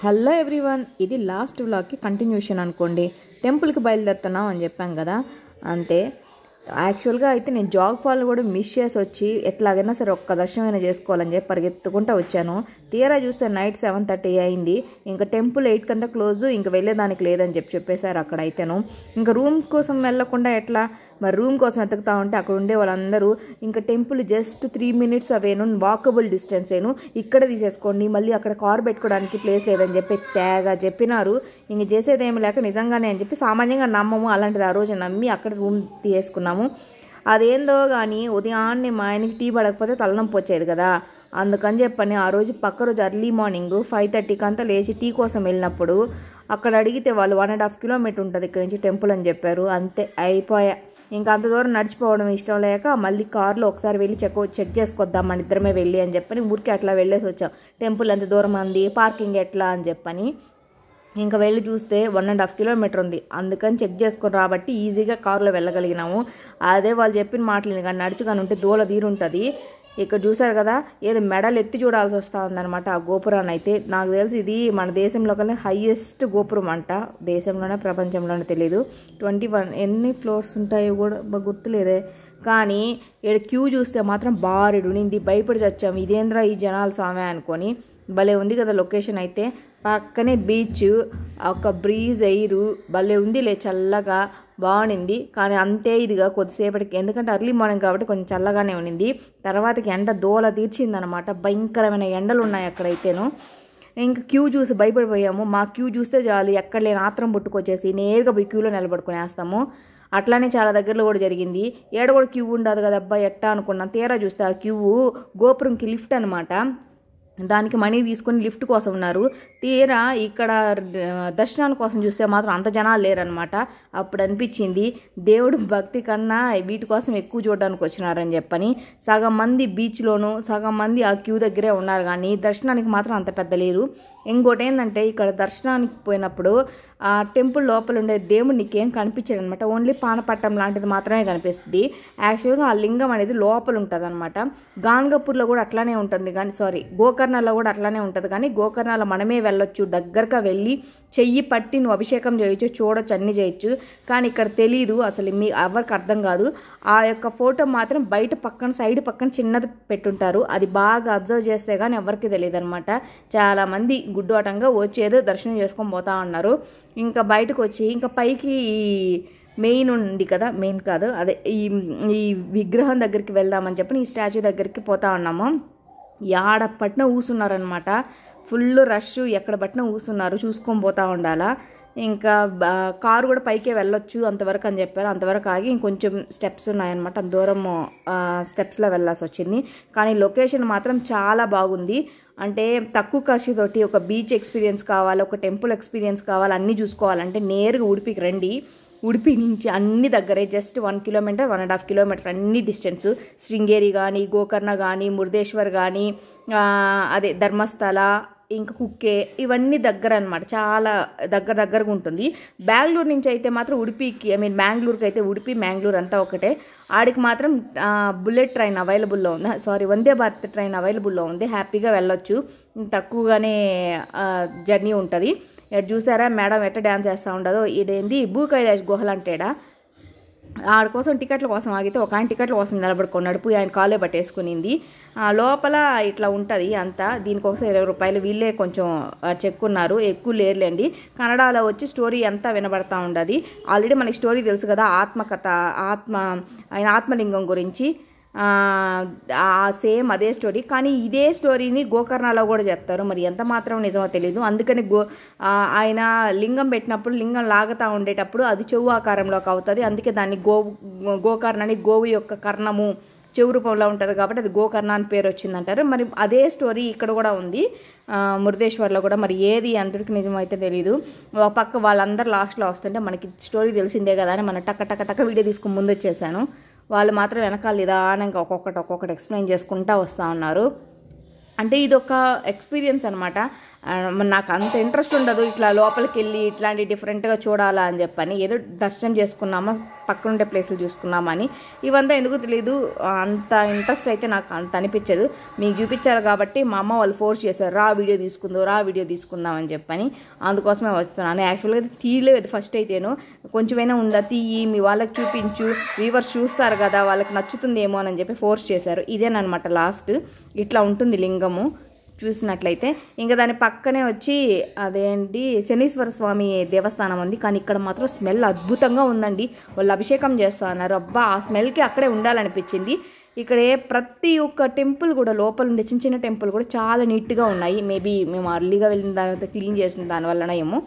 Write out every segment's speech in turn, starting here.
Hello everyone, ఇది last వ్లాగ్కి continuation అనుకోండి. టెంపుల్కి బయలుదేరుతున్నాం అని చెప్పాం కదా, అంతే. యాక్చువల్గా అయితే నేను జాగ్ ఫాల్ కూడా మిస్ చేసి వచ్చి ఎట్లాగైనా సరే ఒక్క దర్శనమైనా చేసుకోవాలని చెప్పి పరిగెత్తుకుంటూ వచ్చాను. తీరా చూస్తే నైట్ 7:30 అయింది. ఇంకా టెంపుల్ 8 కంతా క్లోజ్, ఇంకా వెళ్ళేదానికి లేదని చెప్పేశారు అక్కడ అయితేను. ఇంకా రూమ్ కోసం వెళ్ళకుండా ఎట్లా మరి రూమ్ కోసం వెతుకుతా ఉంటే అక్కడ ఉండే వాళ్ళందరూ ఇంకా టెంపుల్ జస్ట్ 3 minutes అవేను, వాకబుల్ డిస్టెన్సేను, ఇక్కడ తీసేసుకోండి, మళ్ళీ అక్కడ కార్ పెట్టుకోవడానికి ప్లేస్ లేదని చెప్పి తేగా చెప్పినారు. ఇంక చేసేదేమి లేక నిజంగానే అని చెప్పి సామాన్యంగా నమ్మము, అలాంటిది ఆ రోజు నమ్మి అక్కడ రూమ్ తీసుకున్నాము. అదేందో కానీ ఉదయాన్నే మా ఆయనకి టీ పడకపోతే తలనొప్పి వచ్చేది కదా, అందుకని చెప్పని ఆ రోజు పక్క రోజు ఎర్లీ మార్నింగ్ 5:30 కంతా లేచి టీ కోసం వెళ్ళినప్పుడు అక్కడ అడిగితే వాళ్ళు 1.5 kilometer ఉంటుంది ఇక్కడ నుంచి టెంపుల్ అని చెప్పారు. అంతే అయిపోయా. ఇంకా అంత దూరం నడిచిపోవడం ఇష్టం లేక మళ్ళీ కార్లో ఒకసారి వెళ్ళి చెక్ చేసుకొద్దాం మన ఇద్దరమే వెళ్ళి అని చెప్పని ఊరికి అట్లా వెళ్ళేసి వచ్చాం. టెంపుల్ ఎంత దూరం అంది, పార్కింగ్ ఎట్లా అని చెప్పని ఇంకా వెళ్ళి చూస్తే 1.5 kilometer ఉంది. అందుకని చెక్ చేసుకొని రాబట్టి ఈజీగా కారులో వెళ్ళగలిగినాము. అదే వాళ్ళు చెప్పిన మాటలు కానీ నడుచుకొని ఉంటే దూల తీరుంటుంది. ఇక్కడ చూసారు కదా, ఏదో మెడలు ఎత్తి చూడాల్సి వస్తూ ఉందన్నమాట ఆ గోపురాన్ని. అయితే నాకు తెలిసి ఇది మన దేశంలో కన్నా హైయెస్ట్ గోపురం అంట, దేశంలోనే ప్రపంచంలోనే తెలీదు. 21 ఎన్ని ఫ్లోర్స్ ఉంటాయో కూడా గుర్తులేదే, కానీ ఇక్కడ క్యూ చూస్తే మాత్రం బారెడు నింది. భయపడి చచ్చాము, ఇదేంద్రా ఈ జనాలు స్వామి అనుకొని. భలే ఉంది కదా లొకేషన్. అయితే పక్కనే బీచ్, ఒక బ్రీజ్ ఎయిరు భలే ఉంది, చల్లగా బాగుంది. కానీ అంతే ఇదిగా కొద్దిసేపటికి, ఎందుకంటే ఎర్లీ మార్నింగ్ కాబట్టి కొంచెం చల్లగానే ఉండింది. తర్వాతకి ఎండ దోల తీర్చిందనమాట, భయంకరమైన ఎండలు ఉన్నాయి అక్కడైతేను. ఇంకా క్యూ చూసి భయపడిపోయాము. మా క్యూ చూస్తే చాలు ఎక్కడ లేని ఆత్రం పుట్టుకొచ్చేసి నేరుగా పోయి క్యూలో నిలబడుకునేస్తాము. అట్లానే చాలా దగ్గరలో కూడా జరిగింది. ఏడ కూడా క్యూ ఉండదు కదా అబ్బాయి ఎట్టా అనుకున్నాం. తీరా చూస్తే ఆ క్యూ గోపురంకి లిఫ్ట్ అనమాట, దానికి మనీ తీసుకొని లిఫ్ట్ కోసం ఉన్నారు. తీరా ఇక్కడ దర్శనాల కోసం చూస్తే మాత్రం అంత జనాలు లేరనమాట. అప్పుడు అనిపించింది దేవుడు భక్తి కన్నా వీటి కోసం ఎక్కువ చూడడానికి వచ్చినారని చెప్పని. సగం మంది బీచ్లోను, సగం మంది ఆ క్యూ దగ్గరే ఉన్నారు, కానీ దర్శనానికి మాత్రం అంత పెద్ద లేరు. ఇంకోటి ఏంటంటే ఇక్కడ దర్శనానికి పోయినప్పుడు ఆ టెంపుల్ లోపల ఉండే దేవుడు నీకేం కనిపించాడు అనమాట, ఓన్లీ పానపట్టం లాంటిది మాత్రమే కనిపిస్తుంది. యాక్చువల్గా ఆ లింగం అనేది లోపల ఉంటుంది అనమాట. గాన్గపూర్లో కూడా అట్లానే ఉంటుంది, కానీ గోకర్ణలో కూడా అట్లానే ఉంటుంది. కానీ గోకర్ణలో మనమే వెళ్ళొచ్చు, దగ్గరగా వెళ్ళి చెయ్యి పట్టి నువ్వు అభిషేకం చేయొచ్చు, చూడొచ్చు, అన్నీ చేయొచ్చు. కానీ ఇక్కడ తెలీదు అసలు, మీ ఎవరికి అర్థం కాదు. ఆ యొక్క ఫోటో మాత్రం బయట పక్కన సైడ్ పక్కన చిన్నది పెట్టుంటారు, అది బాగా అబ్జర్వ్ చేస్తే కానీ ఎవరికి తెలియదు అనమాట. చాలామంది గుడ్డోటంగా వచ్చేదో దర్శనం చేసుకొని పోతా ఉన్నారు. ఇంకా బయటకు వచ్చి ఇంకా పైకి మెయిన్ ఉంది కదా, మెయిన్ కాదు అదే ఈ విగ్రహం దగ్గరికి వెళ్దామని చెప్పి ఈ స్టాచ్యూ దగ్గరికి పోతా ఉన్నాము. యాడ పట్టిన ఊసున్నారనమాట, ఫుల్ రష్, ఎక్కడ పట్టిన ఊసున్నారు, చూసుకొని పోతా ఉండాలా. ఇంకా కారు కూడా పైకే వెళ్ళొచ్చు అంతవరకు అని చెప్పారు. అంతవరకు ఆగి ఇంకొంచెం స్టెప్స్ ఉన్నాయన్నమాట, అంత దూరం స్టెప్స్లో వెళ్ళాల్సి వచ్చింది. కానీ లొకేషన్ మాత్రం చాలా బాగుంది. అంటే తక్కువ ఖర్చుతోటి ఒక బీచ్ ఎక్స్పీరియన్స్ కావాలి, ఒక టెంపుల్ ఎక్స్పీరియన్స్ కావాలి, అన్నీ చూసుకోవాలంటే నేరుగా ఉడిపికి రండి. ఉడిపి నుంచి అన్ని దగ్గరే, జస్ట్ 1 kilometer 1.5 kilometer అన్ని డిస్టెన్స్. శృంగేరి కానీ, గోకర్ణ కానీ, మురుదేశ్వర్ కానీ, అదే ధర్మస్థల, ఇంకా కుక్కే, ఇవన్నీ దగ్గర అనమాట, చాలా దగ్గరగా ఉంటుంది. బెంగళూరు నుంచి అయితే మాత్రం ఉడిపికి, బెంగళూరుకి అయితే ఉడిపి మ్యాంగ్లూర్ అంతా ఒకటే. ఆడికి మాత్రం బుల్లెట్ ట్రైన్ అవైలబుల్లో ఉంది, వందే భారత్ ట్రైన్ అవైలబుల్లో ఉంది, హ్యాపీగా వెళ్ళొచ్చు, తక్కువగానే జర్నీ ఉంటుంది. ఎటు చూసారా మేడం ఎట్ట డ్యాన్స్ చేస్తూ ఉండదో, ఇదేంటి భూ కైలాష్ గుహలు అంటేడా. ఆడ కోసం టికెట్ల కోసం ఆగితే ఒక ఆయన టికెట్ల కోసం నిలబడుకున్నాడు, పోయి ఆయన కాలే పట్టేసుకునింది. లోపల ఇట్లా ఉంటుంది అంతా, దీనికోసం 20 రూపాయలు. వీళ్ళే కొంచెం చెక్కున్నారు, ఎక్కువ లేరులేండి. కన్నడలో వచ్చి స్టోరీ అంతా వినబడతా ఉండదు. ఆల్రెడీ మనకి స్టోరీ తెలుసు కదా, ఆత్మకథ, ఆయన ఆత్మలింగం గురించి సేమ్ అదే స్టోరీ. కానీ ఇదే స్టోరీని గోకర్ణలో కూడా చెప్తారు, మరి ఎంత మాత్రం నిజమో తెలీదు. అందుకని ఆయన లింగం పెట్టినప్పుడు, లింగం లాగుతూ ఉండేటప్పుడు అది చెవు ఆకారంలోకి అవుతుంది. అందుకే దాన్ని గోకర్ణని, గోవు యొక్క కర్ణము చెవు రూపంలో ఉంటుంది కాబట్టి అది గోకర్ణ అని పేరు వచ్చిందంటారు. మరి అదే స్టోరీ ఇక్కడ కూడా ఉంది, మురుదేశ్వర్లో కూడా. మరి ఏది అందరికి నిజమైతే తెలీదు. ఒక పక్క వాళ్ళందరూ లాస్ట్లో వస్తుంటే మనకి స్టోరీ తెలిసిందే కదా అని మన టక్క వీడియో తీసుకుని ముందు వచ్చేసాను. వాళ్ళు మాత్రం వెనకాల నిదానంగా ఒక్కొక్కటి ఎక్స్ప్లెయిన్ చేసుకుంటూ వస్తూ ఉన్నారు. అంటే ఇది ఒక ఎక్స్పీరియన్స్ అనమాట. నాకు అంత ఇంట్రెస్ట్ ఉండదు ఇట్లా లోపలికి వెళ్ళి ఇట్లాంటి డిఫరెంట్గా చూడాలా అని చెప్పని. ఏదో దర్శనం చేసుకున్నామా, పక్కన ఉండే ప్లేసులు చూసుకున్నామని. ఇవంతా ఎందుకు తెలియదు, అంత ఇంట్రెస్ట్ అయితే నాకు అంత అనిపించదు. మీకు చూపించారు కాబట్టి మా అమ్మ వాళ్ళు ఫోర్స్ చేశారు, రా వీడియో తీసుకుందాం అని చెప్పని. అందుకోసమే వస్తున్నాను. యాక్చువల్గా తీయలేదు ఫస్ట్ అయితేను, కొంచెమైనా ఉందా తీయి, మీ వాళ్ళకి చూపించు, వ్యూవర్స్ చూస్తారు కదా వాళ్ళకి నచ్చుతుందేమో అని చెప్పి ఫోర్స్ చేశారు. ఇదేనమాట లాస్ట్, ఇట్లా ఉంటుంది లింగము చూసినట్లయితే. ఇంకా దాని పక్కనే వచ్చి అదేంటి శనీశ్వర స్వామి దేవస్థానం ఉంది. కానీ ఇక్కడ మాత్రం స్మెల్ అద్భుతంగా ఉందండి. వాళ్ళు అభిషేకం చేస్తా అన్నారు. అబ్బా ఆ స్మెల్కి అక్కడే ఉండాలనిపించింది. ఇక్కడ ప్రతి ఒక్క టెంపుల్ కూడా లోపల ఉండే చిన్న చిన్న టెంపుల్ కూడా చాలా నీట్గా ఉన్నాయి. మేబీ మేము అర్లీగా వెళ్ళిన దాని క్లీన్ చేసిన దానివల్లన ఏమో.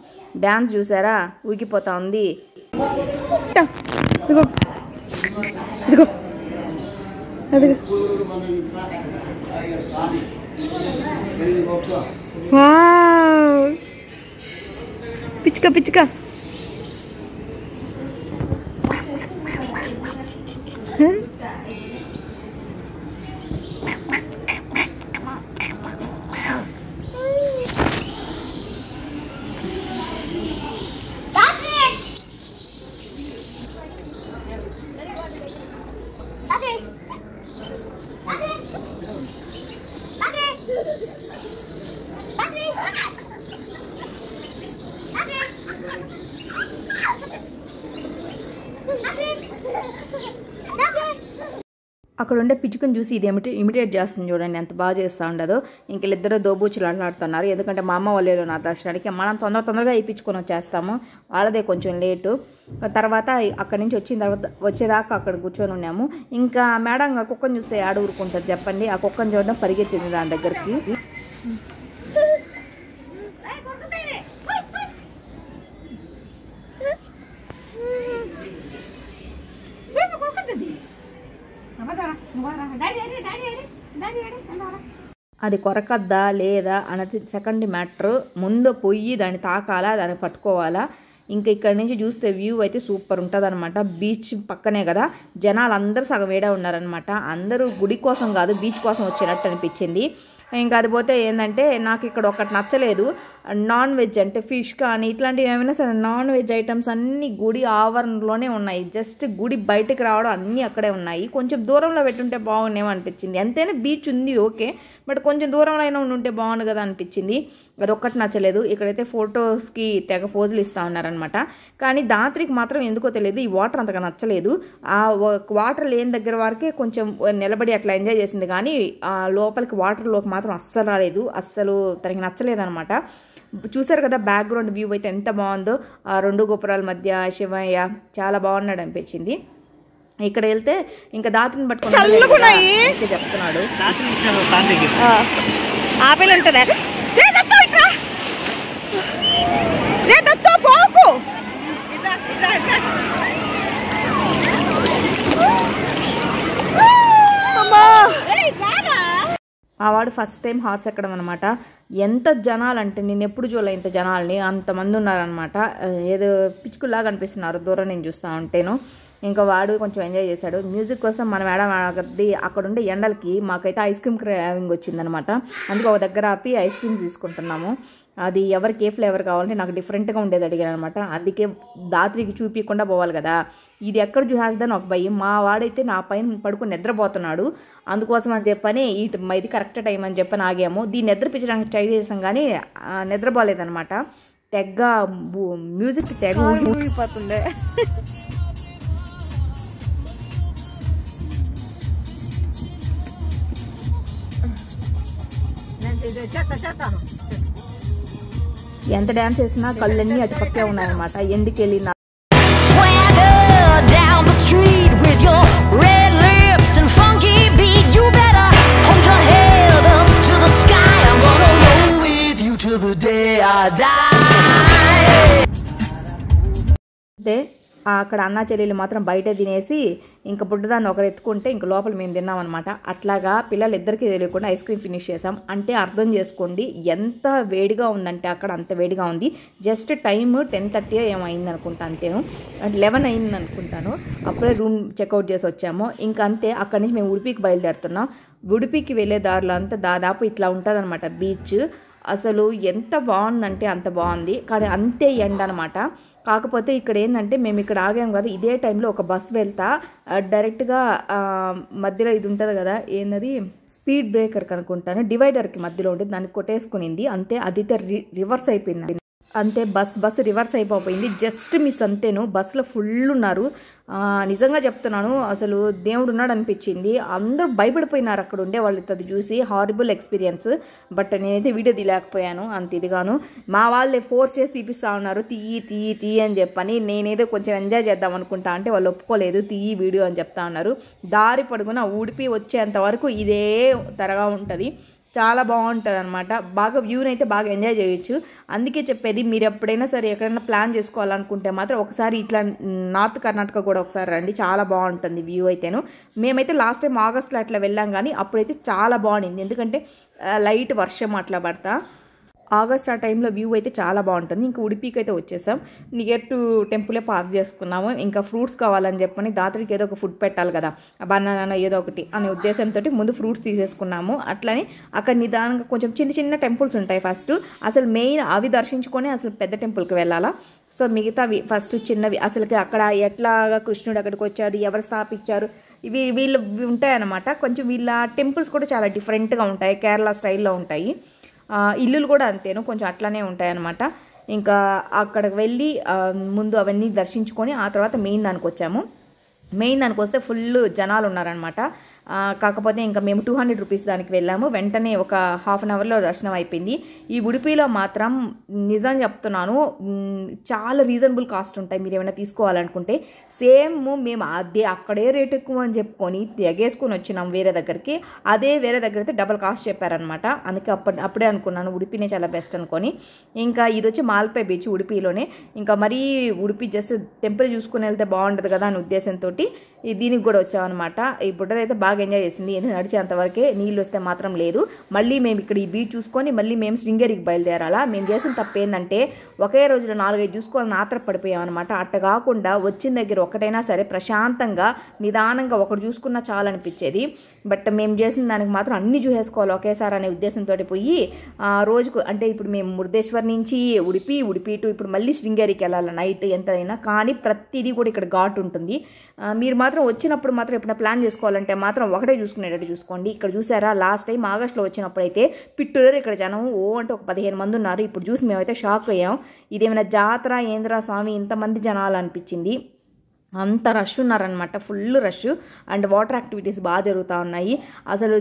డ్యాన్స్ చూసారా, ఊగిపోతా ఉంది. ఇదిగో అదిగో పిచ్చుక అక్కడ ఉండే పిచ్చుకను చూసి ఇది ఇమిటేట్ చేస్తుంది చూడండి, ఎంత బాగా చేస్తూ ఉండదో. ఇంక వీళ్ళిద్దరూ దోబూచులు ఆడుతున్నారు. ఎందుకంటే మా అమ్మ వాళ్ళు నా దర్శనానికి మనం తొందరగా ఇప్పించుకొని వచ్చేస్తాము, వాళ్ళదే కొంచెం లేటు. తర్వాత అక్కడి నుంచి వచ్చేదాకా అక్కడ కూర్చొని ఉన్నాము. ఇంకా మేడం ఆ కుక్కను చూస్తే ఆడ ఊరుకుంటుంది చెప్పండి. ఆ కుక్కను చూడడం పరిగెత్తింది దాని దగ్గరికి. అది కొరకద్దా లేదా అన్నది సెకండ్ మ్యాటర్. ముందు పొయ్యి దాన్ని తాకాలా, దాన్ని పట్టుకోవాలా. ఇంకా ఇక్కడ నుంచి చూస్తే వ్యూ అయితే సూపర్ ఉంటుంది అనమాట. బీచ్ పక్కనే కదా, జనాలు అందరూ సగం వేడా ఉన్నారనమాట. అందరూ గుడి కోసం కాదు బీచ్ కోసం వచ్చినట్టు అనిపించింది. ఇంకా అది పోతే ఏంటంటే నాకు ఇక్కడ ఒకటి నచ్చలేదు, నాన్ వెజ్ అంటే ఫిష్ కానీ ఇట్లాంటివి ఏమైనా సరే నాన్ వెజ్ ఐటమ్స్ అన్నీ గుడి ఆవరణలోనే ఉన్నాయి. జస్ట్ గుడి బయటకు రావడం అన్నీ అక్కడే ఉన్నాయి. కొంచెం దూరంలో పెట్టుంటే బాగుండేమో అనిపించింది. ఎంతైనా బీచ్ ఉంది ఓకే, బట్ కొంచెం దూరంలో అయినా ఉంటే బాగుండు కదా అనిపించింది. అదొక్కటి నచ్చలేదు. ఇక్కడైతే ఫొటోస్కి తెగ పోజులు ఇస్తూ ఉన్నారనమాట. కానీ దాత్రికి మాత్రం ఎందుకో తెలియదు ఈ వాటర్ అంతగా నచ్చలేదు. ఆ వాటర్ లేని దగ్గర వరకే కొంచెం నిలబడి అట్లా ఎంజాయ్ చేసింది, కానీ లోపలికి వాటర్లోకి మాత్రం అస్సలు రాలేదు, అస్సలు తనకి నచ్చలేదు అనమాట. చూసారు కదా బ్యాక్గ్రౌండ్ వ్యూ అయితే ఎంత బాగుందో, ఆ రెండు గోపురాల మధ్య శివయ్య చాలా బాగున్నాడు అనిపించింది. ఇక్కడ వెళ్తే ఇంకా దాత్రిని పట్టుకుని చెప్తున్నాడు ఆపిల్ ఉంటుందా ఆ వాడు ఫస్ట్ టైం హార్స్ ఎక్కడం అనమాట. ఎంత జనాలంటే నేను ఎప్పుడు చూడలే ఇంత జనాల్ని, అంతమంది ఉన్నారనమాట. ఏదో పిచ్చుకుల్లాగా అనిపిస్తున్నారు దూరం నేను చూస్తూ ఉంటేను. ఇంకా వాడు కొంచెం ఎంజాయ్ చేశాడు. మ్యూజిక్ కోసం మన మేడం అక్కడ ఉండే ఎండలకి మాకైతే ఐస్ క్రీమ్ క్రేవింగ్ వచ్చిందనమాట. అందుకే ఒక దగ్గర ఆపి ఐస్ క్రీమ్ తీసుకుంటున్నాము. అది ఎవరికి ఏ ఫ్లేవర్ కావాలంటే నాకు డిఫరెంట్గా ఉండేది అడిగాను అనమాట. అందుకే దాత్రికి చూపించకుండా పోవాలి కదా, ఇది ఎక్కడ చూసేద్దాని ఒక భయం. మా వాడైతే నా పైన పడుకుని నిద్రపోతున్నాడు. అందుకోసం అని చెప్పని ఇది కరెక్ట్ టైం అని చెప్పని ఆగాము. దీన్ని నిద్రపించడానికి ట్రై చేసాం కానీ నిద్రపోలేదనమాట. తెగ మ్యూజిక్ తెగ ఊగిపోతుండే. ఎంత డ్యాన్స్ చేసినా కళ్ళన్నీ అటు పక్కే ఉన్నాయన్నమాట. ఎందుకు వెళ్ళినా అక్కడ అన్నా చెల్లెలు మాత్రం బయట తినేసి ఇంకా బుడ్డదాన్ని ఒకరు ఎత్తుకుంటే ఇంక లోపల మేము తిన్నామన్నమాట. అట్లాగా పిల్లలు ఇద్దరికీ తెలియకుండా ఐస్ క్రీమ్ ఫినిష్ చేసాం. అంటే అర్థం చేసుకోండి ఎంత వేడిగా ఉందంటే అక్కడ అంత వేడిగా ఉంది. జస్ట్ టైమ్ 10:30 ఏమో అయింది అనుకుంటా, అంతేను 11 అయింది అనుకుంటాను. అప్పుడే రూమ్ చెక్అవుట్ చేసి వచ్చాము. ఇంకా అంతే అక్కడి నుంచి మేము ఉడిపికి బయలుదేరుతున్నాం. ఉడిపికి వెళ్ళే దారిలో అంతా దాదాపు ఇట్లా ఉంటుంది అనమాట బీచ్. అసలు ఎంత బాగుందంటే అంత బాగుంది, కానీ అంతే ఎండ అనమాట. కాకపోతే ఇక్కడ ఏంటంటే మేము ఇక్కడ ఆగాం కదా, ఇదే టైంలో ఒక బస్ వెళ్తా డైరెక్ట్గా మధ్యలో ఇది ఉంటుంది కదా, ఏంటది స్పీడ్ బ్రేకర్ కనుక్కుంటాను, డివైడర్కి మధ్యలో ఉంటుంది, దాన్ని కొట్టేసుకునింది అంతే. అదైతే రివర్స్ అయిపోయింది అంతే, బస్ రివర్స్ అయిపోయింది, జస్ట్ మిస్ అంతేను. బస్సులో ఫుల్ ఉన్నారు, నిజంగా చెప్తున్నాను అసలు దేవుడు ఉన్నాడు అనిపించింది. అందరూ భయపడిపోయినారు అక్కడ ఉండే వాళ్ళు అది చూసి, హారిబుల్ ఎక్స్పీరియన్స్. బట్ నేనైతే వీడియో తీయలేకపోయాను అంత ఇదిగాను. మా వాళ్ళే ఫోర్స్ చేసి తీపిస్తూ ఉన్నారు, తీయి అని చెప్పని. నేనేదో కొంచెం ఎంజాయ్ చేద్దాం అనుకుంటా అంటే వాళ్ళు ఒప్పుకోలేదు, తీయి వీడియో అని చెప్తా ఉన్నారు. దారి పడుకున్న ఉడిపి వచ్చేంత వరకు ఇదే తరగా ఉంటుంది, చాలా బాగుంటుంది అనమాట. బాగా వ్యూని అయితే బాగా ఎంజాయ్ చేయొచ్చు. అందుకే చెప్పేది, మీరు ఎప్పుడైనా సరే ఎక్కడైనా ప్లాన్ చేసుకోవాలనుకుంటే మాత్రం ఒకసారి ఇట్లా నార్త్ కర్ణాటక కూడా ఒకసారి రండి, చాలా బాగుంటుంది వ్యూ అయితేను. మేమైతే లాస్ట్ టైం ఆగస్ట్లో అట్లా వెళ్ళాం కానీ అప్పుడైతే చాలా బాగుంది, ఎందుకంటే లైట్ వర్షం అట్లా పడతా. ఆగస్ట్ ఆ టైంలో వ్యూ అయితే చాలా బాగుంటుంది. ఇంకా ఉడిపికి అయితే వచ్చేసాం, నియర్ టు టెంపులే పార్క్ చేసుకున్నాము. ఇంకా ఫ్రూట్స్ కావాలని చెప్పని దాతరికి ఏదో ఒక ఫుడ్ పెట్టాలి కదా, బనానా ఏదో ఒకటి అనే ఉద్దేశంతో ముందు ఫ్రూట్స్ తీసేసుకున్నాము. అట్లని అక్కడ నిదానంగా కొంచెం చిన్న టెంపుల్స్ ఉంటాయి, ఫస్ట్ అసలు మెయిన్ అవి దర్శించుకొని అసలు పెద్ద టెంపుల్కి వెళ్ళాలా. సో మిగతావి ఫస్ట్ చిన్నవి, అసలుకి అక్కడ ఎట్లాగా కృష్ణుడు అక్కడికి వచ్చాడు, ఎవరు స్థాపించారు, వీళ్ళు ఉంటాయన్నమాట. కొంచెం వీళ్ళ టెంపుల్స్ కూడా చాలా డిఫరెంట్గా ఉంటాయి, కేరళ స్టైల్లో ఉంటాయి. ఇల్లులు కూడా అంతేను, కొంచెం అట్లానే ఉంటాయి అన్నమాట. ఇంకా అక్కడికి వెళ్ళి ముందు అవన్నీ దర్శించుకొని ఆ తర్వాత మెయిన్ దానికి వచ్చాము. మెయిన్ దానికి వస్తే ఫుల్ జనాలు ఉన్నారనమాట. కాకపోతే ఇంకా మేము 200 రూపీస్ దానికి వెళ్ళాము, వెంటనే ఒక హాఫ్ అన్ అవర్లో దర్శనం అయిపోయింది. ఈ ఉడిపిలో మాత్రం నిజం చెప్తున్నాను, చాలా రీజనబుల్ కాస్ట్ ఉంటాయి మీరు ఏమైనా తీసుకోవాలనుకుంటే. సేమ్ మేము అక్కడే రేట్ ఎక్కువ అని చెప్పుకొని ఎగేసుకొని వచ్చినాం వేరే దగ్గరికి, అదే వేరే దగ్గర అయితే డబల్ కాస్ట్ చెప్పారనమాట. అందుకే అప్పుడే అనుకున్నాను ఉడిపినే చాలా బెస్ట్ అనుకొని. ఇంకా ఇది వచ్చి మాల్పే బీచ్ ఉడిపిలోనే. ఇంకా మరీ ఉడిపి జస్ట్ టెంపుల్ చూసుకుని వెళ్తే బాగుంటుంది కదా అనే ఉద్దేశంతో దీనికి కూడా వచ్చామన్నమాట. ఈ బుడ్డదైతే బాగా ఎంజాయ్ చేసింది, ఎందుకంటే నడిచేంతవరకే, నీళ్ళు వస్తే మాత్రం లేదు. మళ్ళీ మేము ఇక్కడ ఈ బీచ్ చూసుకొని మళ్ళీ మేము శృంగేరికి బయలుదేరాలా. మేము చేసిన తప్పు ఏంటంటే ఒకే రోజులో 4-5 చూసుకోవాలని ఆత్రపడిపోయాం అనమాట. అట్ట కాకుండా వచ్చిన దగ్గర ఒకటైనా సరే ప్రశాంతంగా నిదానంగా ఒకటి చూసుకున్నా చాలనిపించేది. బట్ మేము చేసిన దానికి మాత్రం అన్ని చూసేసుకోవాలి ఒకేసారి అనే ఉద్దేశంతో పోయి రోజుకు అంటే ఇప్పుడు మేము మురుదేశ్వర్ నుంచి ఉడిపి టు ఇప్పుడు మళ్ళీ శృంగేరికి వెళ్ళాలి నైట్ ఎంతైనా, కానీ ప్రతిదీ కూడా ఇక్కడ ఘాట్ ఉంటుంది. మీరు మాత్రం వచ్చినప్పుడు మాత్రం ఎప్పుడైనా ప్లాన్ చేసుకోవాలంటే మాత్రం ఒకటే చూసుకునేటట్టు చూసుకోండి. ఇక్కడ చూసారా, లాస్ట్ టైం ఆగస్ట్లో వచ్చినప్పుడు అయితే పిట్టులరు ఇక్కడ జనం అంటే ఒక 15 మంది ఉన్నారు. ఇప్పుడు చూసి మేమైతే షాక్ అయ్యాం, ఇదేమైనా జాతర ఏంద్రా స్వామి ఇంతమంది జనాలు అనిపించింది. అంత రష్ ఉన్నారనమాట, full rush. And water activities బాగా జరుగుతూ ఉన్నాయి. అసలు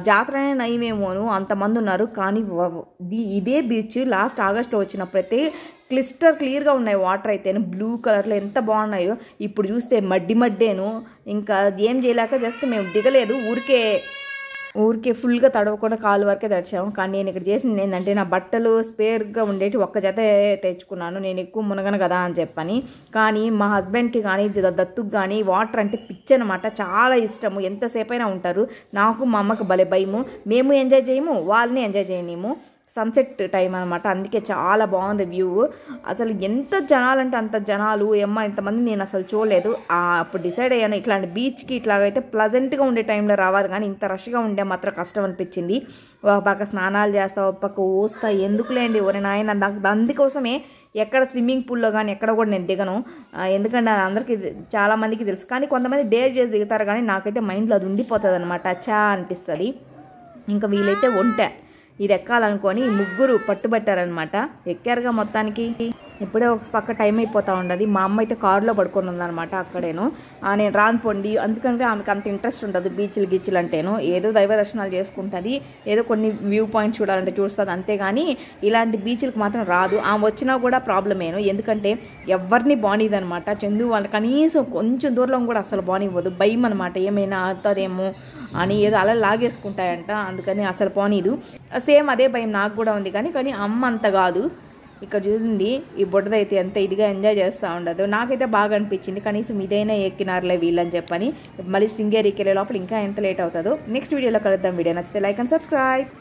జాతరనే నయమేమోను అంతమంది ఉన్నారు. కానీ ఇదే బీచ్ లాస్ట్ ఆగస్ట్లో వచ్చినప్పుడైతే క్లియర్గా ఉన్నాయి, వాటర్ అయితే బ్లూ కలర్లో ఎంత బాగున్నాయో. ఇప్పుడు చూస్తే మడ్డేను. ఇంకా ఏం చేయలేక జస్ట్ మేము దిగలేదు, ఊరికే ఫుల్గా తడవకుండా కాలు వరకే తెచ్చాము. కానీ నేను ఇక్కడ చేసింది ఏంటంటే నా బట్టలు స్పేర్గా ఉండేటి ఒక్క జత తెచ్చుకున్నాను, నేను ఎక్కువ మునగను కదా అని చెప్పని. కానీ మా హస్బెండ్కి కానీ దత్తుకు కానీ వాటర్ అంటే పిచ్చి అనమాట, చాలా ఇష్టము, ఎంతసేపు అయినా ఉంటారు. నాకు మా అమ్మకి భలే భయము, మేము ఎంజాయ్ చేయము వాళ్ళని ఎంజాయ్ చేయలేము. సన్సెట్ టైం అనమాట, అందుకే చాలా బాగుంది వ్యూ. అసలు ఎంత జనాలంటే అంత జనాలు, ఇంతమంది నేను అసలు చూడలేదు. అప్పుడు డిసైడ్ అయ్యాను ఇట్లాంటి బీచ్కి ఇట్లాగైతే ప్లజెంట్గా ఉండే టైంలో రావాలి, కానీ ఇంత రష్గా ఉండే మాత్రం కష్టం అనిపించింది. ఒక పక్క స్నానాలు చేస్తా, ఒక పక్క ఊస్తా, ఎందుకులేండి ఒరే నాయన. అందుకోసమే ఎక్కడ స్విమ్మింగ్ పూల్లో కానీ ఎక్కడ కూడా నేను దిగను, ఎందుకంటే అది అందరికీ చాలామందికి తెలుసు. కానీ కొంతమంది డేర్ చేసి దిగుతారు, కానీ నాకైతే మైండ్లో అది ఉండిపోతుంది అనమాట, చా అనిపిస్తుంది. ఇంకా వీలైతే ఇది ఎక్కాలనుకొని ముగ్గురు పట్టుబట్టారనమాట, ఎక్కారుగా మొత్తానికి. ఇప్పుడే ఒక పక్క టైం అయిపోతూ ఉండదు. మా అమ్మ అయితే కారులో పడుకొని ఉందనమాట అక్కడేను. నేను రాను పొండి, అందుకంటే ఆమెకు అంత ఇంట్రెస్ట్ ఉంటుంది గీచ్లు అంటేను. ఏదో దైవ దర్శనాలు చేసుకుంటుంది, ఏదో కొన్ని వ్యూ పాయింట్స్ చూడాలంటే చూస్తుంది, అంతేగాని ఇలాంటి బీచ్లకు మాత్రం రాదు. ఆమె వచ్చినా కూడా ప్రాబ్లమేను, ఎందుకంటే ఎవరిని బానిదనమాట. చందు వాళ్ళు కనీసం కొంచెం దూరంలో కూడా అసలు బానివ్వదు, భయం అనమాట, ఏమైనా అవుతుందేమో అని, ఏదో అలా లాగేసుకుంటాయంట, అందుకని అసలు పోనీదు. సేమ్ అదే భయం నాకు కూడా ఉంది, కానీ అమ్మ అంత కాదు. ఇక్కడ చూడండి ఈ బుడ్డదైతే ఎంత ఇదిగా ఎంజాయ్ చేస్తూ ఉండదు. నాకైతే బాగా అనిపించింది, కనీసం ఇదైనా ఎక్కినారులే వీళ్ళని చెప్పని. మళ్ళీ శృంగేరికి వెళ్ళే లోపల ఇంకా ఎంత లేట్ అవుతుందో. నెక్స్ట్ వీడియోలో కలుద్దాం. వీడియో నచ్చితే లైక్ అండ్ సబ్స్క్రైబ్.